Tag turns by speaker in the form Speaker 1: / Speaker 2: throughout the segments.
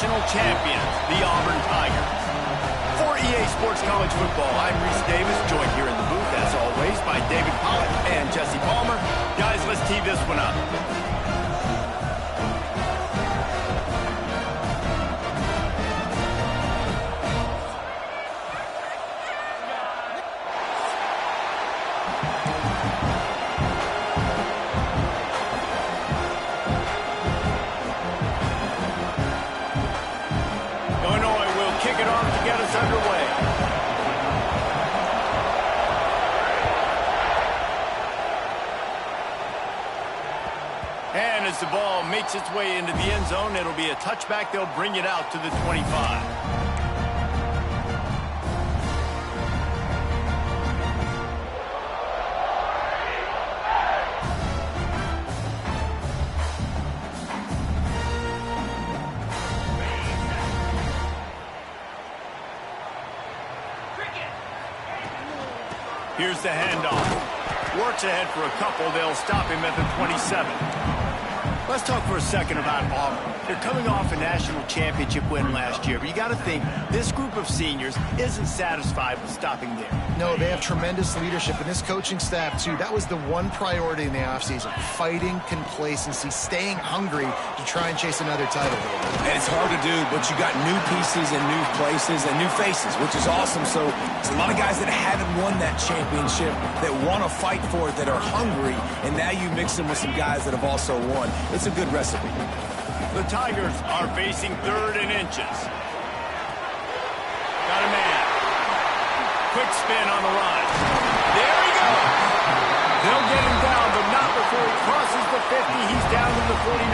Speaker 1: national champions, the Auburn Tigers. For EA Sports College Football, I'm Reese Davis, joined here in the booth, as always, by David Pollack and Jesse Palmer. Guys, let's tee this one up. And as the ball makes its way into the end zone, it'll be a touchback. They'll bring it out to the 25. Here's the handoff. Works ahead for a couple. They'll stop him at the 27. Let's talk for a second about Auburn. They're coming off a national championship win last year, but you got to think this group of seniors isn't satisfied with stopping there.
Speaker 2: No, they have tremendous leadership, and this coaching staff, too. That was the one priority in the offseason, fighting complacency, staying hungry to try and chase another title.
Speaker 3: And it's hard to do, but you got new pieces and new places and new faces, which is awesome. So it's a lot of guys that haven't won that championship that want to fight for it, that are hungry, and now you mix them with some guys that have also won. It's a good recipe.
Speaker 1: The Tigers are facing 3rd and inches. Got a man. Quick spin on the run. There he goes. They'll get him down, but not before he crosses the 50. He's down to the 49.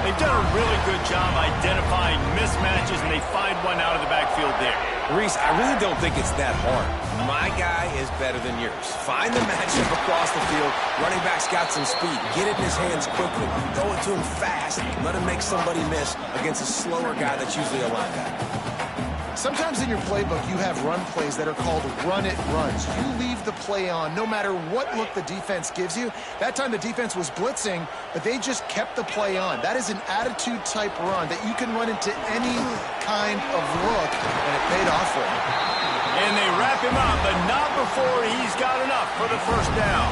Speaker 1: They've done a really good job identifying mismatches, and they find one out of the backfield there.
Speaker 3: Reese, I really don't think it's that hard. My guy is better than yours. Find the matchup across the field. Running back's got some speed. Get it in his hands quickly. Throw it to him fast. Let him make somebody miss against a slower guy that's usually a linebacker.
Speaker 2: Sometimes in your playbook, you have run plays that are called run-it runs. You leave the play on no matter what look the defense gives you. That time the defense was blitzing, but they just kept the play on. That is an attitude-type run that you can run into any kind of look, and it paid off for him.
Speaker 1: And they wrap him up, but not before he's got enough for the first down.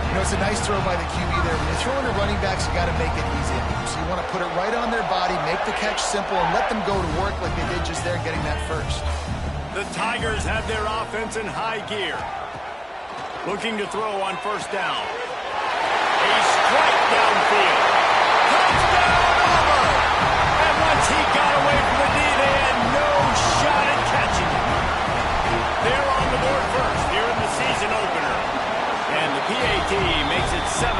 Speaker 2: You know, it's a nice throw by the QB there. When you're throwing to running backs, you got to make it easy. So you want to put it right on their body, make the catch simple, and let them go to work like they did just there getting that first.
Speaker 1: The Tigers have their offense in high gear. Looking to throw on first down. A strike downfield. Touchdown, Auburn! And once he got away from the D, they had no shot at catching him. They're on the board first here in the season opener. And the PAT makes it 7-0.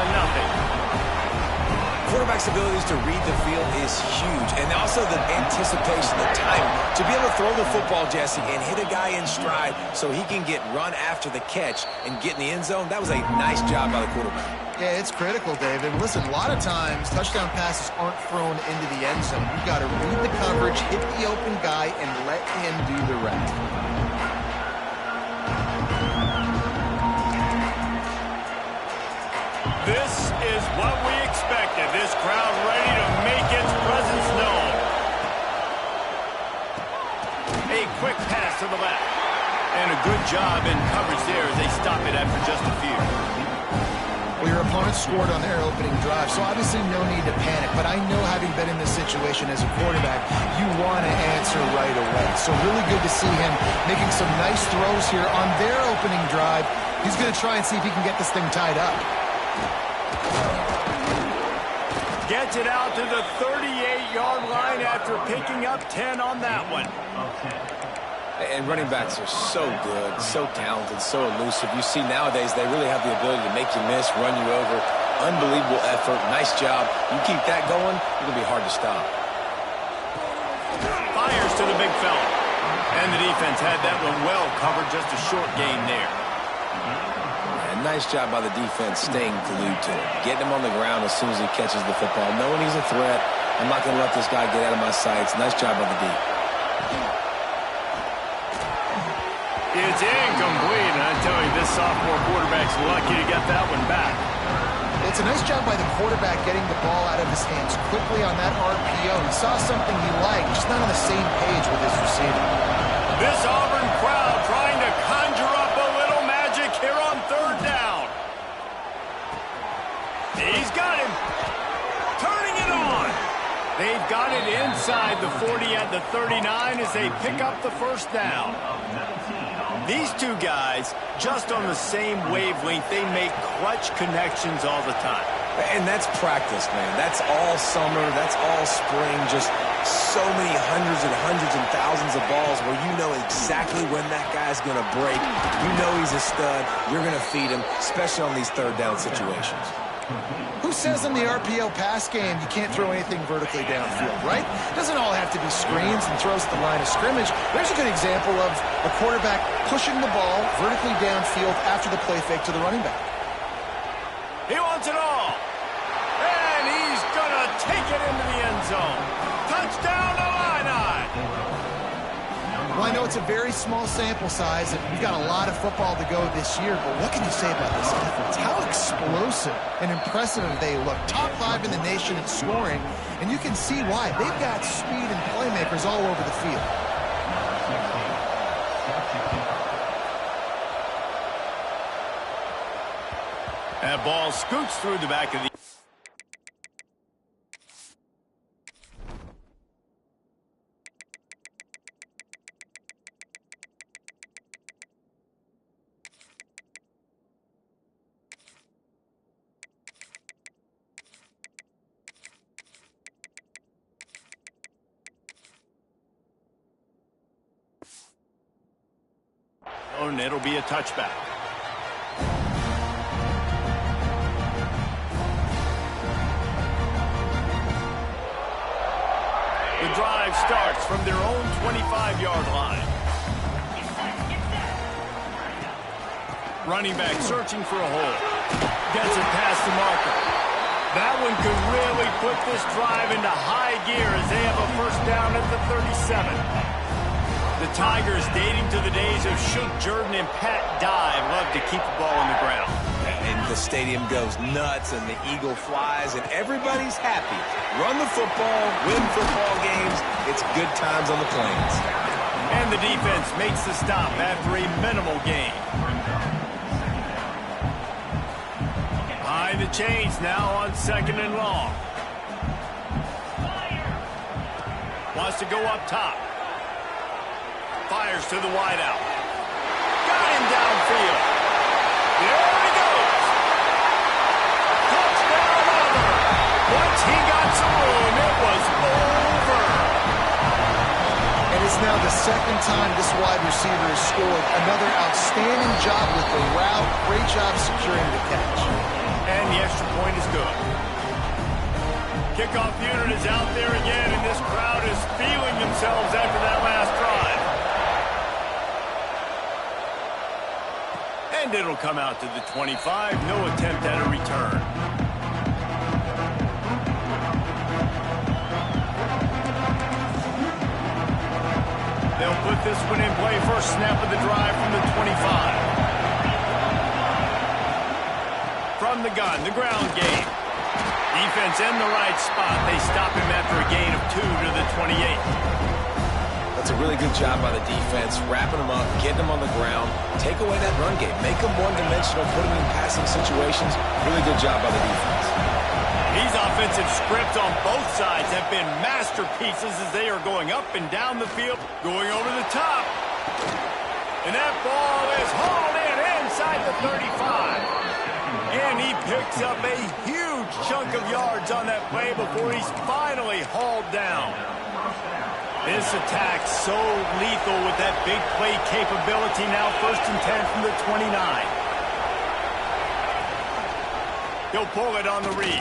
Speaker 3: Quarterback's abilities to read the field is huge, and also the anticipation, the timing. To be able to throw the football, Jesse, and hit a guy in stride so he can get run after the catch and get in the end zone, that was a nice job by the quarterback.
Speaker 2: Yeah, it's critical, David. Listen, a lot of times touchdown passes aren't thrown into the end zone. You've got to read the coverage, hit the open guy, and let him do the rest.
Speaker 1: This is what we expected. This crowd ready to make its presence known. A quick pass to the left. And a good job in coverage there as they stop it after just a few.
Speaker 2: Well, your opponent scored on their opening drive, so obviously no need to panic. But I know, having been in this situation as a quarterback, you want to answer right away. So really good to see him making some nice throws here on their opening drive. He's going to try and see if he can get this thing tied up.
Speaker 1: Gets it out to the 38-yard line after picking up 10 on that one.
Speaker 3: And running backs are so good, so talented, so elusive. You see nowadays they really have the ability to make you miss, run you over. Unbelievable effort. Nice job. You keep that going, it's going to be hard to stop.
Speaker 1: Fires to the big fella. And the defense had that one well covered, just a short gain there.
Speaker 3: Nice job by the defense staying glued to him. Getting him on the ground as soon as he catches the football. Knowing he's a threat. I'm not going to let this guy get out of my sights. Nice job by the D.
Speaker 1: It's incomplete. And I tell you, this sophomore quarterback's lucky to get that one back.
Speaker 2: Well, it's a nice job by the quarterback getting the ball out of his hands quickly on that RPO. He saw something he liked, just not on the same page with his receiver.
Speaker 1: This Auburn crowd trying to conjure up a little magic here on third down. He's got him. Turning it on. They've got it inside the 40 at the 39 as they pick up the first down. These two guys, just on the same wavelength, they make clutch connections all the time.
Speaker 3: And that's practice, man. That's all summer. That's all spring. Just so many hundreds and thousands of balls where you know exactly when that guy's going to break. You know he's a stud. You're going to feed him, especially on these third down situations.
Speaker 2: Who says in the RPO pass game you can't throw anything vertically downfield, right? It doesn't all have to be screens and throws at the line of scrimmage. There's a good example of a quarterback pushing the ball vertically downfield after the play fake to the running back.
Speaker 1: He wants it all. And he's going to take it into the end zone. Touchdown, Illini!
Speaker 2: Well, I know it's a very small sample size, and we've got a lot of football to go this year, but what can you say about this offense? How explosive and impressive they look. Top 5 in the nation in scoring, and you can see why. They've got speed and playmakers all over the field.
Speaker 1: That ball scoots through the back of the... And it'll be a touchback. The drive starts from their own 25-yard line. Running back searching for a hole. Gets it past the marker. That one could really put this drive into high gear as they have a first down at the 37. The Tigers, dating to the days of Shook Jordan and Pat Dye, love to keep the ball on the ground.
Speaker 3: And the stadium goes nuts, and the eagle flies, and everybody's happy. Run the football, win football games. It's good times on the plains.
Speaker 1: And the defense makes the stop after a minimal gain. High the chains now on 2nd and long. Wants to go up top. Fires to the wideout. Got him downfield. There he goes. Touchdown, Auburn. Once he got some room, it was over.
Speaker 2: And it's now the second time this wide receiver has scored. Another outstanding job with the route. Great job securing the catch.
Speaker 1: And the extra point is good. Kickoff unit is out there again, and this crowd is feeling themselves after that last drive. And it'll come out to the 25. No attempt at a return. They'll put this one in play. First snap of the drive from the 25. From the gun, the ground game. Defense in the right spot. They stop him after a gain of 2 to the 28.
Speaker 3: That's a really good job by the defense, wrapping them up, getting them on the ground, take away that run game, make them one-dimensional, put them in passing situations. Really good job by the defense.
Speaker 1: These offensive scripts on both sides have been masterpieces as they are going up and down the field, going over the top. And that ball is hauled in inside the 35. And he picks up a huge chunk of yards on that play before he's finally hauled down. This attack so lethal with that big play capability. Now 1st and 10 from the 29. He'll pull it on the read.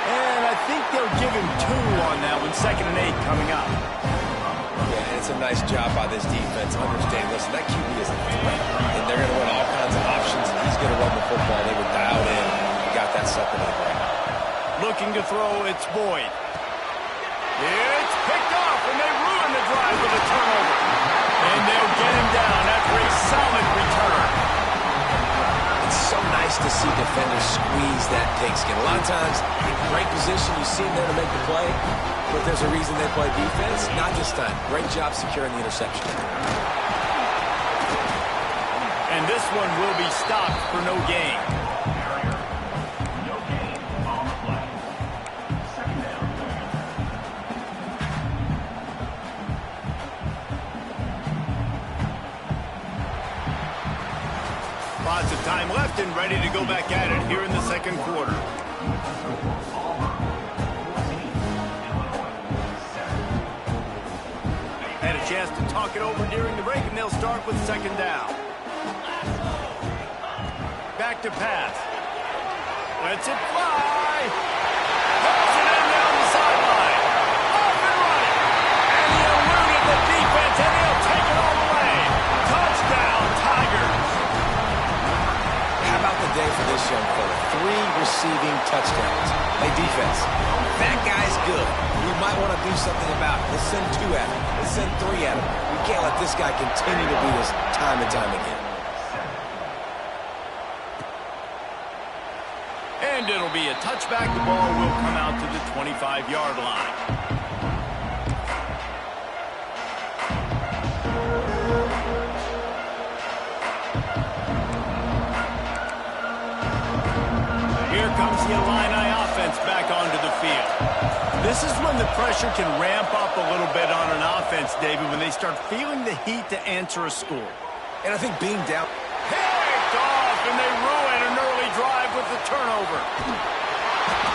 Speaker 1: And I think they'll give him 2 on that one. 2nd and 8 coming up.
Speaker 3: Yeah, it's a nice job by this defense. Understand, listen, that QB is a threat. And they're going to run all kinds of options. And he's going to run the football. They were dialed in. Got that sucker to the ground.
Speaker 1: Looking to throw, it's Boyd. It's picked off, and they ruin the drive with a turnover. And they'll get him down after a solid return.
Speaker 3: It's so nice to see defenders squeeze that pigskin. A lot of times, in great position, you see them there to make the play, but there's a reason they play defense. Not this time. Great job securing the interception.
Speaker 1: And this one will be stopped for no gain. Lots of time left and ready to go back at it here in the second quarter. Had a chance to talk it over during the break, and they'll start with second down. Back to pass. Lets it fly. Pulls it in down the sideline. Off and running. And he eluded the defense, and he'll take it all the way. Touchdown, Tigers.
Speaker 3: How about the day for this young fella? 3 receiving touchdowns. Hey, defense, that guy's good. We might want to do something about it. Let's send 2 at him. Let's send 3 at him. We can't let this guy continue to beat us time and time again.
Speaker 1: And it'll be a touchback. The ball will come out to the 25-yard line. Here comes the Illini offense back onto the field. This is when the pressure can ramp up a little bit on an offense, David, when they start feeling the heat to answer a score.
Speaker 3: And I think being down...
Speaker 1: Picked off, and they ruin an early drive with the turnover.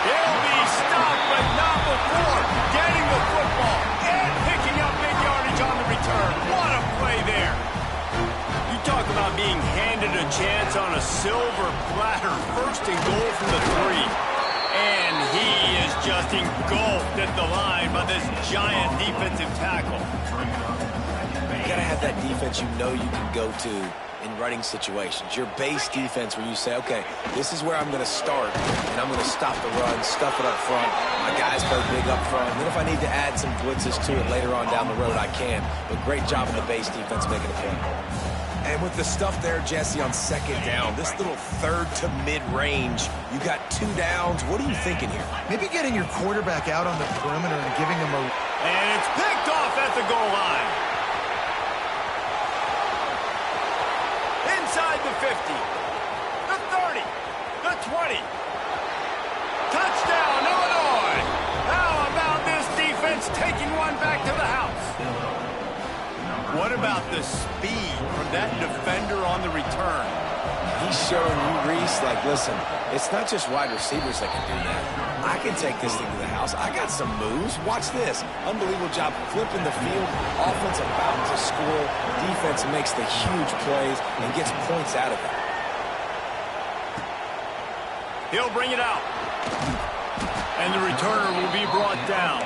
Speaker 1: He'll be stopped, but not before getting the football and picking up big yardage on the return. What a play there. You talk about being handed a chance on a silver platter. First and goal from the 3. And he is just engulfed at the line by this giant defensive tackle.
Speaker 3: You got to have that defense you know you can go to in running situations. Your base defense where you say, okay, this is where I'm going to start, and I'm going to stop the run, stuff it up front. My guys play big up front. And then if I need to add some blitzes to it later on down the road, I can. But great job in the base defense making a play. And with the stuff there, Jesse, on second down, this little third to mid-range, you got 2 downs. What are you thinking here?
Speaker 2: Maybe getting your quarterback out on the perimeter and giving him a...
Speaker 1: And it's picked off at the goal line. Inside the 50, the 30, the 20. Touchdown, Illinois. How about this defense taking one back to the house? What about the speed from that defender on the return?
Speaker 3: He's showing you, Reese, like, listen, it's not just wide receivers that can do that. I can take this thing to the house. I got some moves. Watch this. Unbelievable job flipping the field. Offense about to score. Defense makes the huge plays and gets points out of it.
Speaker 1: He'll bring it out. And the returner will be brought down.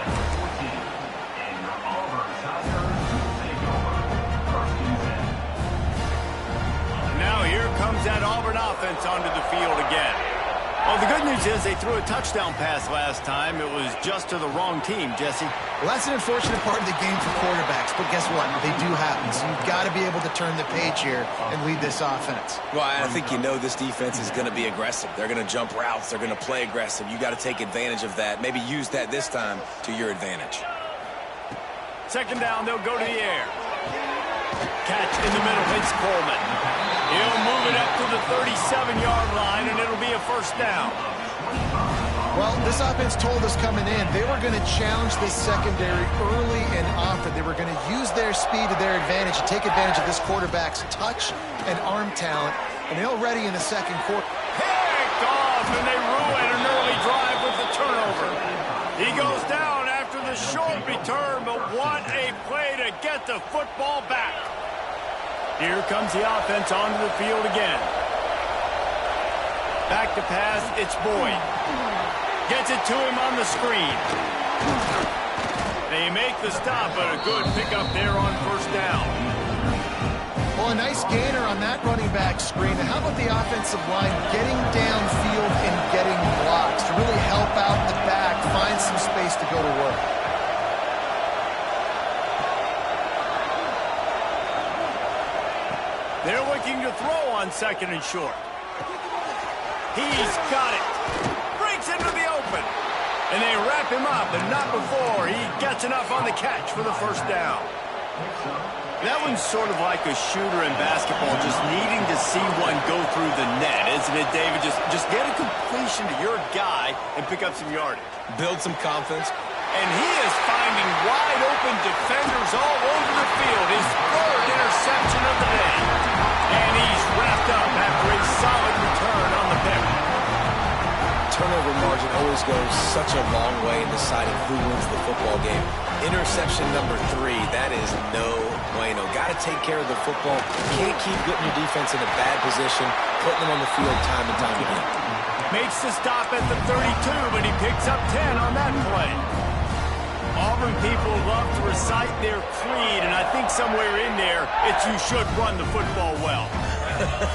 Speaker 1: Now here comes that Auburn offense onto the field again. Well, the good news is they threw a touchdown pass last time. It was just to the wrong team, Jesse.
Speaker 2: Well, that's an unfortunate part of the game for quarterbacks, but guess what? They do happen, so you've got to be able to turn the page here and lead this offense.
Speaker 3: Well, I think you know this defense is going to be aggressive. They're going to jump routes. They're going to play aggressive. You got to take advantage of that. Maybe use that this time to your advantage.
Speaker 1: Second down, they'll go to the air. Catch in the middle, it's Coleman. He'll move it up to the 37-yard line, and it'll be a first down.
Speaker 2: Well, this offense told us coming in they were going to challenge this secondary early and often. They were going to use their speed to their advantage and take advantage of this quarterback's touch and arm talent. And they're already in the second quarter.
Speaker 1: Picked off, and they ruin an early drive with the turnover. He goes down after the short return, but what a play to get the football back. Here comes the offense onto the field again. Back to pass, it's Boyd. Gets it to him on the screen. They make the stop, but a good pickup there on first down.
Speaker 2: Well, a nice gainer on that running back screen. And how about the offensive line getting downfield and getting blocks to really help out the back, find some space to go to work.
Speaker 1: They're looking to throw on second and short. He's got it. Breaks into the open. And they wrap him up, but not before he gets enough on the catch for the first down. That one's sort of like a shooter in basketball, just needing to see one go through the net, isn't it, David? Just get a completion to your guy and pick up some yardage.
Speaker 3: Build some confidence.
Speaker 1: And he is finding wide-open defenders all over the field. His third interception of the day. And he's wrapped up after a solid return on the pick.
Speaker 3: Turnover margin always goes such a long way in deciding who wins the football game. Interception number 3, that is no bueno. Got to take care of the football. Can't keep getting your defense in a bad position, putting them on the field time and time again.
Speaker 1: Makes the stop at the 32, but he picks up 10 on that play. Auburn people love to recite their creed, and I think somewhere in there, it's you should run the football well.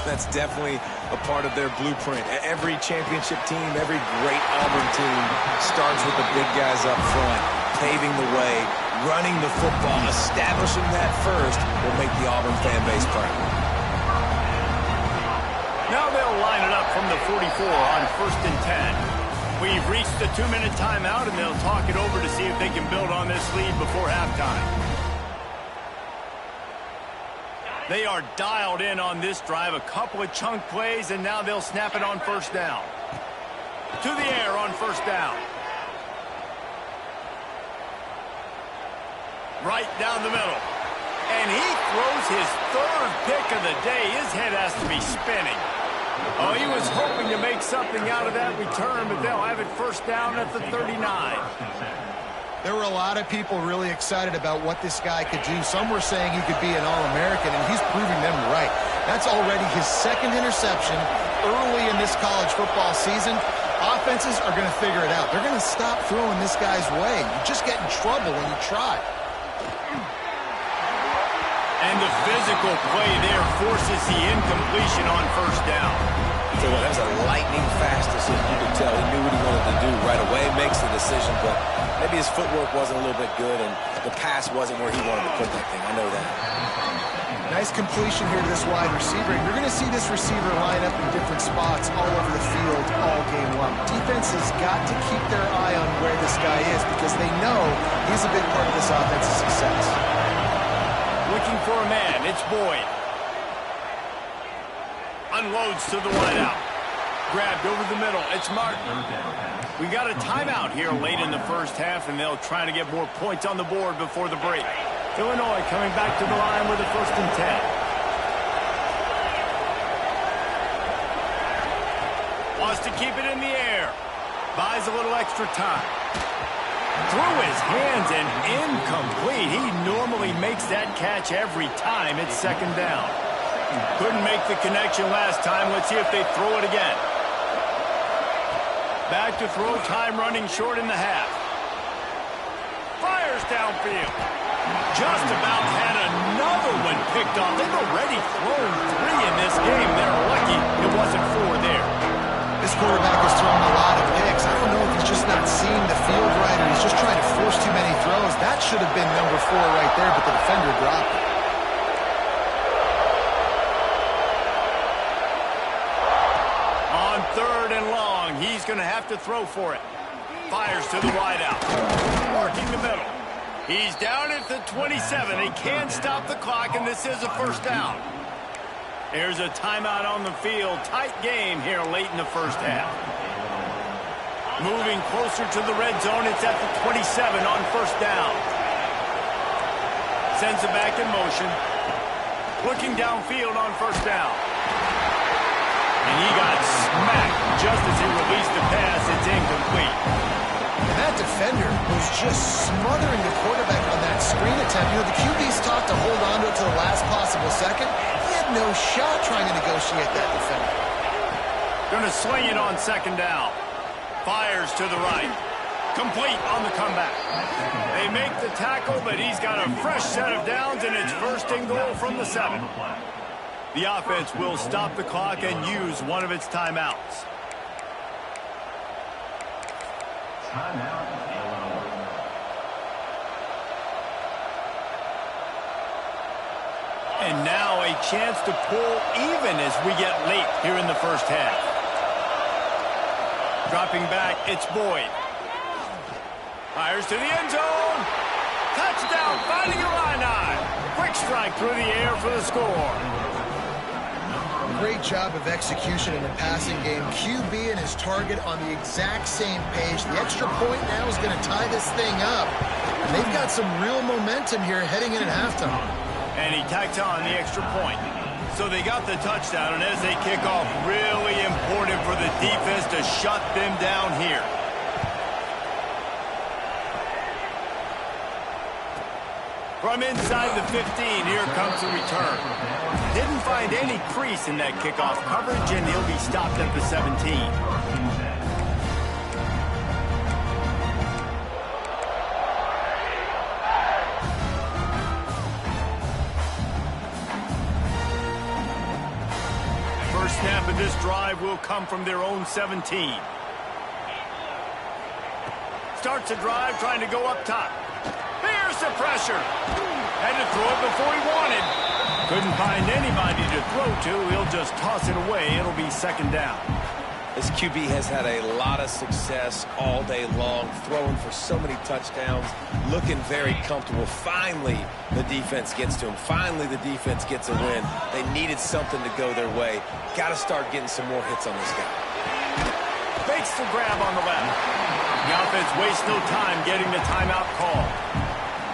Speaker 3: That's definitely a part of their blueprint. Every championship team, every great Auburn team starts with the big guys up front, paving the way, running the football. Establishing that first will make the Auburn fan base proud.
Speaker 1: Now they'll line it up from the 44 on 1st and 10. We've reached the 2-minute timeout, and they'll talk it over to see if they can build on this lead before halftime. They are dialed in on this drive, a couple of chunk plays, and now they'll snap it on 1st down. To the air on 1st down. Right down the middle. And he throws his 3rd pick of the day. His head has to be spinning. Oh, he was hoping to make something out of that return, but they'll have it 1st down at the 39.
Speaker 2: There were a lot of people really excited about what this guy could do. Some were saying he could be an All-American, and he's proving them right. That's already his 2nd interception early in this college football season. Offenses are going to figure it out. They're going to stop throwing this guy's way. You just get in trouble when you try.
Speaker 1: And the physical play there forces the incompletion on 1st down.
Speaker 3: So that was a lightning-fast decision. You could tell he knew what he wanted to do right away. Makes the decision, but maybe his footwork wasn't a little bit good, and the pass wasn't where he wanted to put that thing. I know that.
Speaker 2: Nice completion here to this wide receiver. And you're going to see this receiver line up in different spots all over the field all game long. Defense has got to keep their eye on where this guy is because they know he's a big part of this offense's success.
Speaker 1: Looking for a man. It's Boyd. Unloads to the wideout. Grabbed over the middle. It's Martin. We got a timeout here late in the 1st half, and they'll try to get more points on the board before the break. Illinois coming back to the line with a 1st and 10. Wants to keep it in the air. Buys a little extra time. Through his hands and incomplete. He normally makes that catch every time. It's 2nd down. Couldn't make the connection last time. Let's see if they throw it again. Back to throw, time running short in the half. Fires downfield. Just about had another one picked off. They've already thrown 3 in this game. They're lucky it wasn't 4 there.
Speaker 2: This quarterback has thrown a lot of picks. I don't know if he's just not seeing the field right or he's just trying to force too many throws. That should have been number 4 right there, but the defender dropped it.
Speaker 1: On 3rd and long, he's going to have to throw for it. Fires to the wideout. Working the middle. He's down at the 27. They can't stop the clock, and this is a 1st down. There's a timeout on the field. Tight game here late in the 1st half. Moving closer to the red zone. It's at the 27 on 1st down. Sends it back in motion. Looking downfield on 1st down. And he got smacked just as he released the pass. It's incomplete.
Speaker 2: And that defender was just smothering the quarterback on that screen attempt. You know, the QB's taught to hold on to it to the last possible second. He had no shot trying to negotiate that defender.
Speaker 1: Going to sling it on 2nd down. Fires to the right. Complete on the comeback. They make the tackle, but he's got a fresh set of downs, and it's 1st and goal from the 7. The offense will stop the clock and use one of its timeouts. And now a chance to pull even as we get late here in the 1st half. Dropping back, it's Boyd. Fires to the end zone. Touchdown, finding Illini. Quick strike through the air for the score.
Speaker 2: Great job of execution in the passing game. QB and his target on the exact same page. The extra point now is going to tie this thing up. And they've got some real momentum here heading in at halftime.
Speaker 1: And he tacks on the extra point. So they got the touchdown, and as they kick off, really important for the defense to shut them down here. From inside the 15, here comes the return. Didn't find any crease in that kickoff coverage, and he'll be stopped at the 17. First snap of this drive will come from their own 17. Starts a drive trying to go up top. Here's the pressure. Had to throw it before he wanted. Couldn't find anybody to throw to. He'll just toss it away. It'll be second down.
Speaker 3: This QB has had a lot of success all day long, throwing for so many touchdowns, looking very comfortable. Finally, the defense gets to him. Finally, the defense gets a win. They needed something to go their way. Got to start getting some more hits on this guy.
Speaker 1: Fakes the grab on the left. The offense wastes no time getting the timeout call.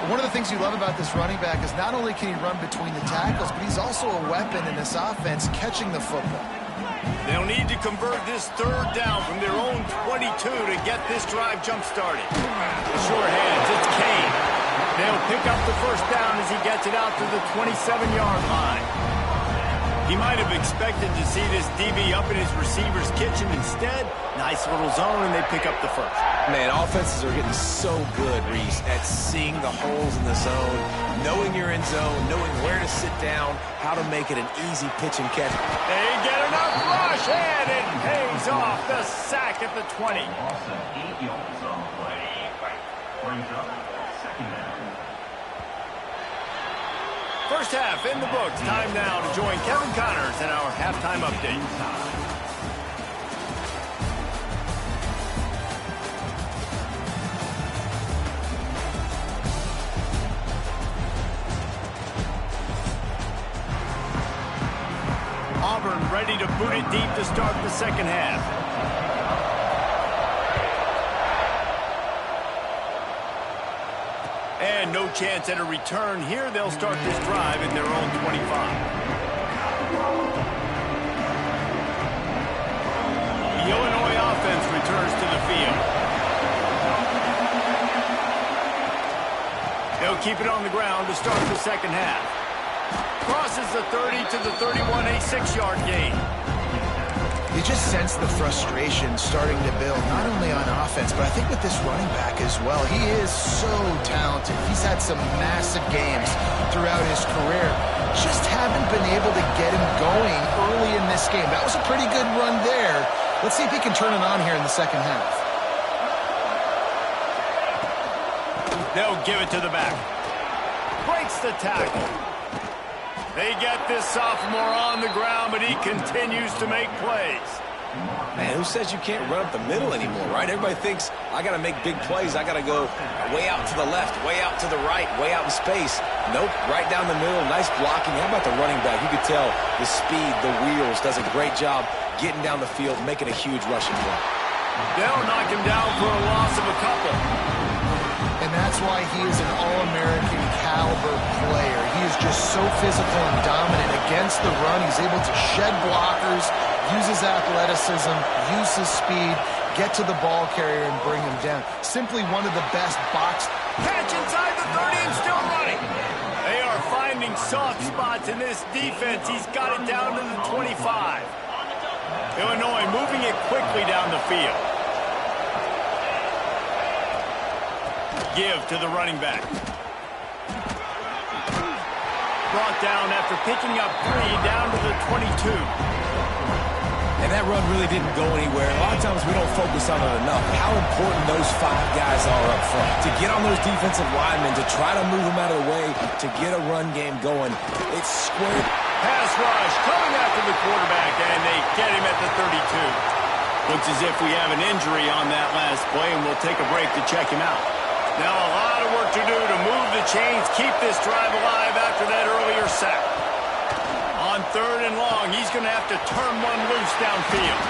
Speaker 2: One of the things you love about this running back is not only can he run between the tackles, but he's also a weapon in this offense catching the football.
Speaker 1: They'll need to convert this third down from their own 22 to get this drive jump-started. Sure hands, it's Kane. They'll pick up the first down as he gets it out to the 27-yard line. He might have expected to see this DB up in his receiver's kitchen. Instead, nice little zone, and they pick up the first.
Speaker 3: Man, offenses are getting so good, Reese, at seeing the holes in the zone, knowing you're in zone, knowing where to sit down, how to make it an easy pitch and catch.
Speaker 1: They get enough rush, and it pays off the sack at the 20. First half in the books. Time now to join Kevin Connors in our halftime update. Auburn ready to boot it deep to start the second half. And no chance at a return here. They'll start this drive in their own 25. The Illinois offense returns to the field. They'll keep it on the ground to start the second half. Crosses the 30 to the 31, a 6-yard gain.
Speaker 2: You just sense the frustration starting to build, not only on offense, but I think with this running back as well. He is so talented. He's had some massive games throughout his career. Just haven't been able to get him going early in this game. That was a pretty good run there. Let's see if he can turn it on here in the second half.
Speaker 1: They'll give it to the back. Breaks the tackle. They get this sophomore on the ground, but he continues to make plays.
Speaker 3: Man, who says you can't run up the middle anymore, right? Everybody thinks, I got to make big plays. I got to go way out to the left, way out to the right, way out in space. Nope, right down the middle. Nice blocking. How about the running back? You could tell the speed, the wheels, does a great job getting down the field, making a huge rushing play.
Speaker 1: They'll knock him down for a loss of a couple.
Speaker 2: And that's why he is an All-American caliber player. He is just so physical and dominant against the run. He's able to shed blockers, use his athleticism, use his speed, get to the ball carrier and bring him down. Simply one of the best box.
Speaker 1: Catch inside the 30 and still running. They are finding soft spots in this defense. He's got it down to the 25. Illinois moving it quickly down the field. Give to the running back. Brought down after picking up 3 down to the 22.
Speaker 3: And that run really didn't go anywhere. A lot of times we don't focus on it enough. How important those 5 guys are up front. To get on those defensive linemen, to try to move them out of the way, to get a run game going. It's squared.
Speaker 1: Pass rush coming after the quarterback, and they get him at the 32. Looks as if we have an injury on that last play, and we'll take a break to check him out. Now a lot of work to do to move the chains, keep this drive alive after that earlier sack. On 3rd and long, he's going to have to turn one loose downfield.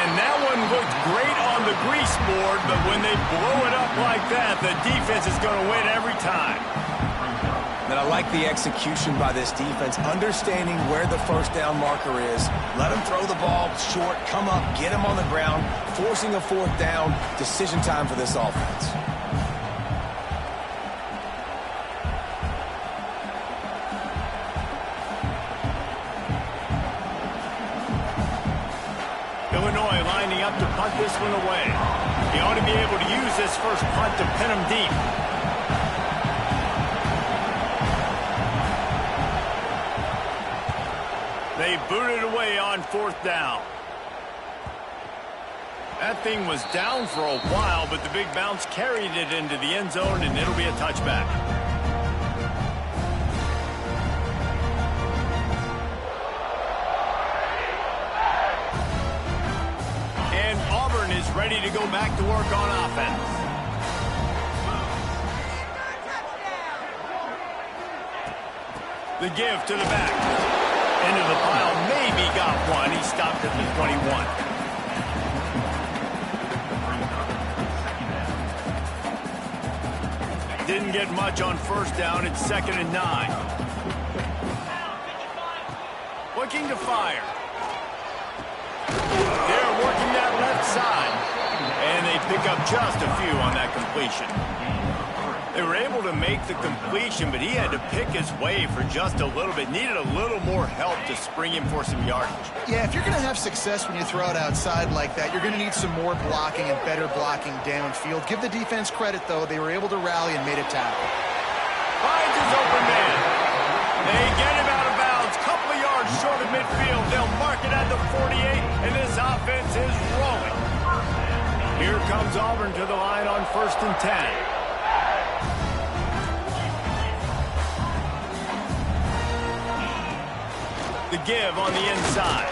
Speaker 1: And that one looked great on the grease board, but when they blow it up like that, the defense is going to win every time.
Speaker 3: And I like the execution by this defense, understanding where the first down marker is. Let him throw the ball short, come up, get him on the ground, forcing a 4th down. Decision time for this offense.
Speaker 1: Illinois lining up to punt this one away. He ought to be able to use this first punt to pin him deep. They booted away on 4th down. That thing was down for a while, but the big bounce carried it into the end zone, and it'll be a touchback. And Auburn is ready to go back to work on offense. The give to the back. Into the pile, maybe got one. He stopped at the 21. Didn't get much on 1st down. It's 2nd and 9. Looking to fire. They're working that left side. And they pick up just a few on that completion. They were able to make the completion, but he had to pick his way for just a little bit. Needed a little more help to spring him for some yardage.
Speaker 2: Yeah, if you're going to have success when you throw it outside like that, you're going to need some more blocking and better blocking downfield. Give the defense credit, though. They were able to rally and made a tackle.
Speaker 1: Finds his open man. They get him out of bounds. Couple of yards short of midfield. They'll mark it at the 48, and this offense is rolling. Here comes Auburn to the line on 1st and 10. The give on the inside.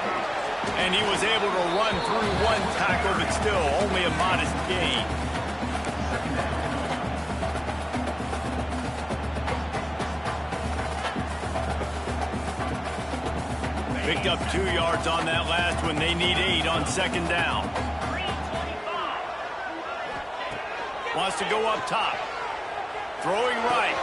Speaker 1: And he was able to run through one tackle, but still only a modest gain. Picked up 2 yards on that last one. They need 8 on 2nd down. Wants to go up top. Throwing right.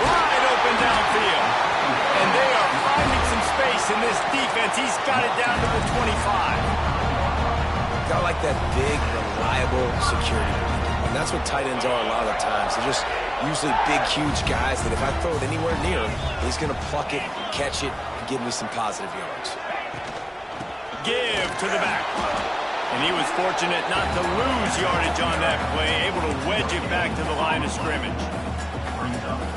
Speaker 1: Wide open downfield. And they are finding some space in this defense. He's got it down to the 25.
Speaker 3: Got like that big, reliable security. And that's what tight ends are a lot of the times. They're just usually big, huge guys that if I throw it anywhere near him, he's going to pluck it, catch it, and give me some positive yards.
Speaker 1: Give to the back. And he was fortunate not to lose yardage on that play, able to wedge it back to the line of scrimmage.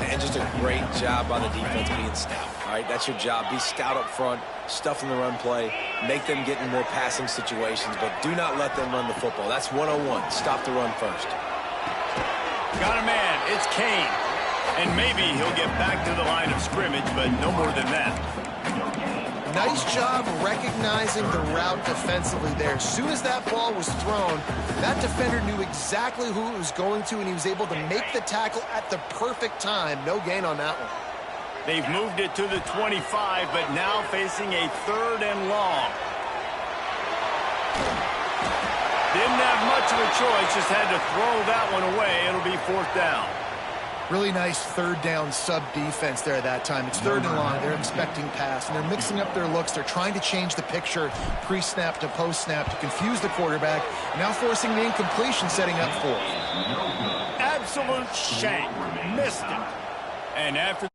Speaker 3: And just a great job by the defense being stout. All right, that's your job. Be stout up front, stuff in the run play, make them get in more passing situations, but do not let them run the football. That's 101. Stop the run first.
Speaker 1: Got a man. It's Kane. And maybe he'll get back to the line of scrimmage, but no more than that.
Speaker 2: Nice job recognizing the route defensively there. As soon as that ball was thrown, that defender knew exactly who it was going to, and he was able to make the tackle at the perfect time. No gain on that one.
Speaker 1: They've moved it to the 25, but now facing a 3rd and long. Didn't have much of a choice, just had to throw that one away. It'll be 4th down.
Speaker 2: Really nice 3rd down sub-defense there at that time. It's 3rd and long. They're expecting pass, and they're mixing up their looks. They're trying to change the picture pre-snap to post-snap to confuse the quarterback, now forcing the incompletion, setting up 4th.
Speaker 1: Absolute shank. Missed it. And after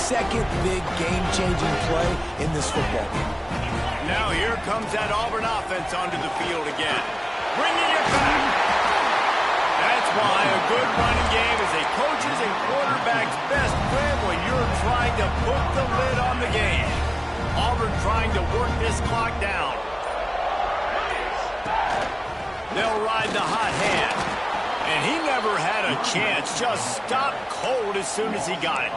Speaker 3: second big game-changing play in this football game.
Speaker 1: Now here comes that Auburn offense onto the field again. Bringing it back. That's why a good running game is a coach's and quarterback's best friend when you're trying to put the lid on the game. Auburn trying to work this clock down. They'll ride the hot hand. And he never had a chance. Just stopped cold as soon as he got it.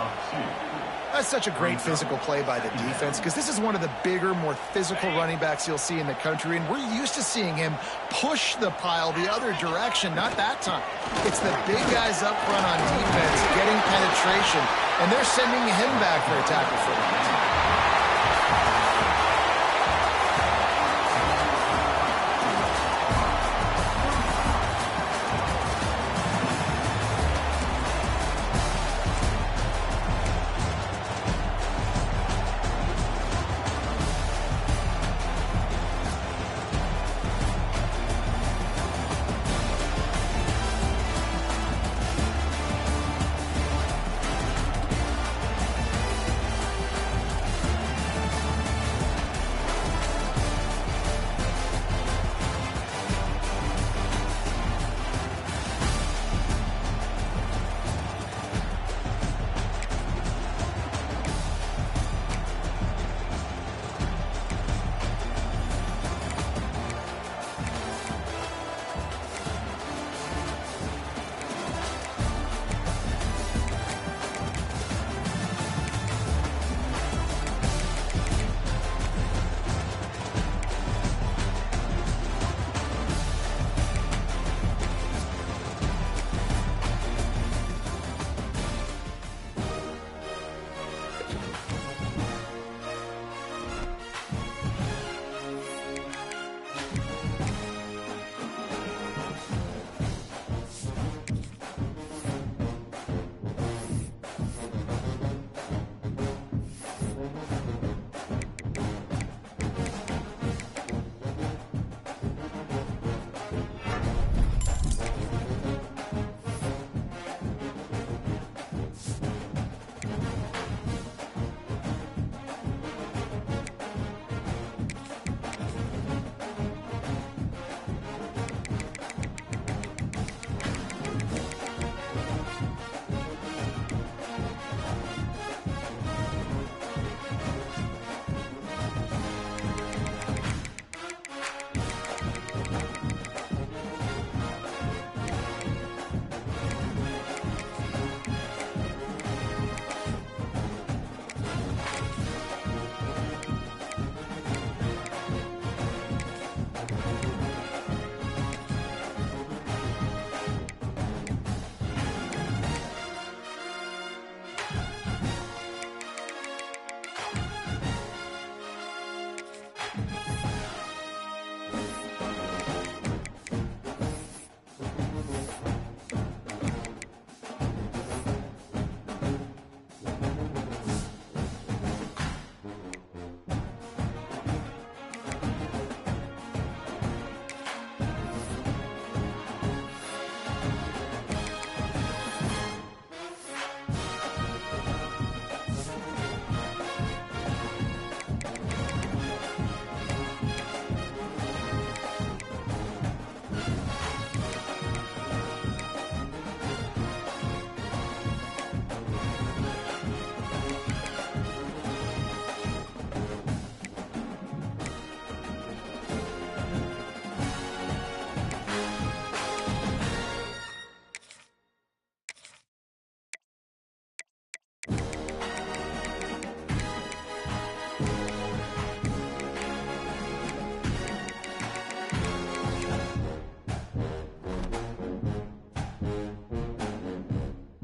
Speaker 2: That's such a great physical play by the defense because this is one of the bigger, more physical running backs you'll see in the country, and we're used to seeing him push the pile the other direction. Not that time. It's the big guys up front on defense getting penetration, and they're sending him back for a tackle for him.